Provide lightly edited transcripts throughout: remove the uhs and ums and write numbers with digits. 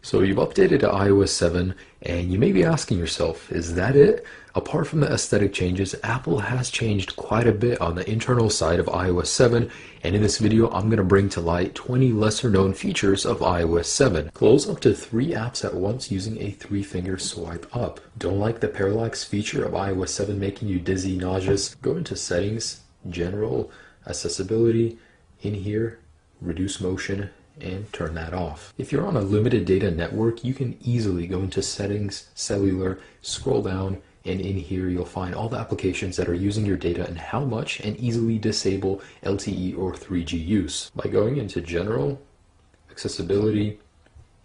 So you've updated to iOS 7 and you may be asking yourself, is that it? Apart from the aesthetic changes, Apple has changed quite a bit on the internal side of iOS 7, and in this video I'm going to bring to light 20 lesser known features of iOS 7. Close up to 3 apps at once using a 3-finger swipe up. Don't like the parallax feature of iOS 7 making you dizzy, nauseous? Go into Settings, General, Accessibility, in here, Reduce Motion, and turn that off. If you're on a limited data network, you can easily go into Settings, Cellular, scroll down, and in here you'll find all the applications that are using your data and how much, and easily disable LTE or 3G use. By going into General, Accessibility,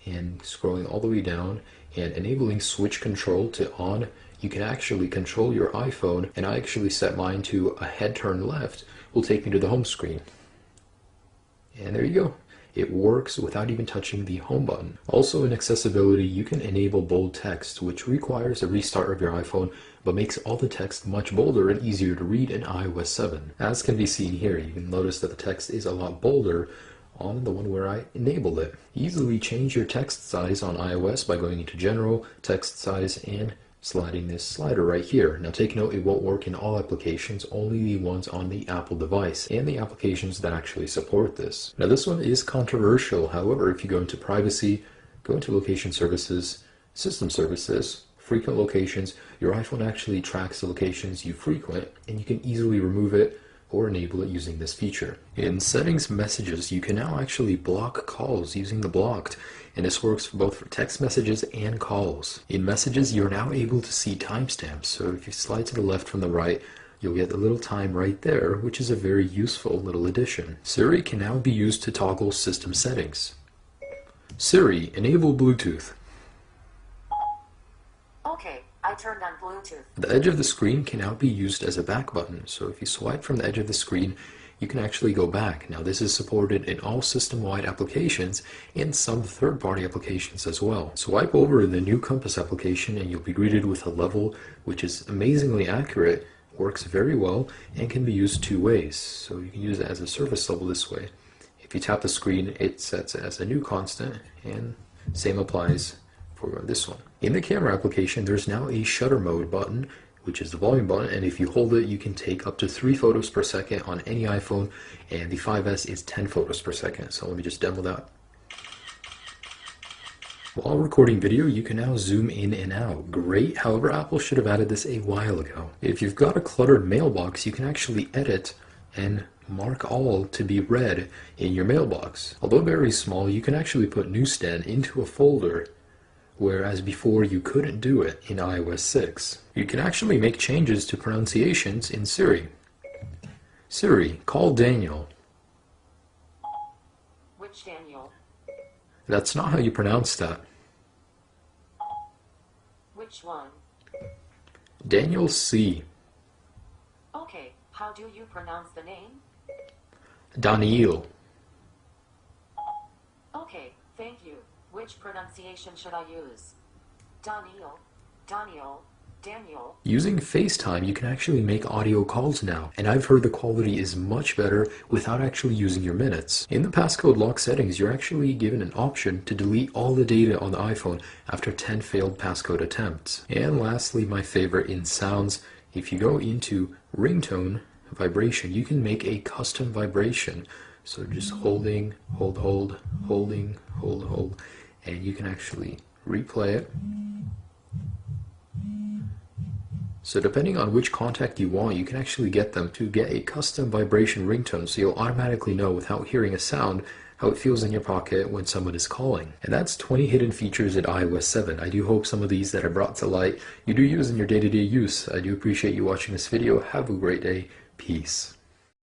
and scrolling all the way down and enabling switch control to on, you can actually control your iPhone, and I actually set mine to a head turn left, will take me to the home screen. And there you go. It works without even touching the home button. Also in accessibility, you can enable bold text, which requires a restart of your iPhone, but makes all the text much bolder and easier to read in iOS 7. As can be seen here, you can notice that the text is a lot bolder on the one where I enabled it. Easily change your text size on iOS by going into General, Text Size, and sliding this slider right here. Now take note, it won't work in all applications, only the ones on the Apple device and the applications that actually support this. Now this one is controversial. However, if you go into Privacy, go into Location Services, System Services, Frequent Locations, your iPhone actually tracks the locations you frequent, and you can easily remove it or enable it using this feature. In Settings Messages, you can now actually block calls using the blocked, and this works both for text messages and calls. In Messages, you're now able to see timestamps, so if you slide to the left from the right, you'll get the little time right there, which is a very useful little addition. Siri can now be used to toggle system settings. Siri, enable Bluetooth. Okay, I turned on Bluetooth. The edge of the screen can now be used as a back button, so if you swipe from the edge of the screen, you can actually go back. Now this is supported in all system-wide applications and some third-party applications as well. Swipe over the new Compass application and you'll be greeted with a level which is amazingly accurate, works very well, and can be used 2 ways. So you can use it as a surface level this way. If you tap the screen, it sets as a new constant, and same applies for this one. In the camera application, there's now a shutter mode button, which is the volume button, and if you hold it, you can take up to 3 photos per second on any iPhone, and the 5S is 10 photos per second. So let me just demo that. While recording video, you can now zoom in and out. Great, however, Apple should have added this a while ago. If you've got a cluttered mailbox, you can actually edit and mark all to be read in your mailbox. Although very small, you can actually put Newsstand into a folder, whereas before you couldn't do it in iOS 6. You can actually make changes to pronunciations in Siri. Siri, call Daniel. Which Daniel? That's not how you pronounce that. Which one? Daniel C. Okay, how do you pronounce the name? Daniel. Okay, thank you. Which pronunciation should I use? Daniel, Daniel, Daniel. Using FaceTime, you can actually make audio calls now, and I've heard the quality is much better without actually using your minutes. In the passcode lock settings, you're actually given an option to delete all the data on the iPhone after 10 failed passcode attempts. And lastly, my favorite in sounds, if you go into ringtone vibration, you can make a custom vibration. So just holding, holding, hold, and you can actually replay it. So depending on which contact you want, you can actually get them to get a custom vibration ringtone, so you'll automatically know without hearing a sound how it feels in your pocket when someone is calling. And that's 20 hidden features in iOS 7. I do hope some of these that I brought to light you do use in your day-to-day use. I do appreciate you watching this video. Have a great day. Peace.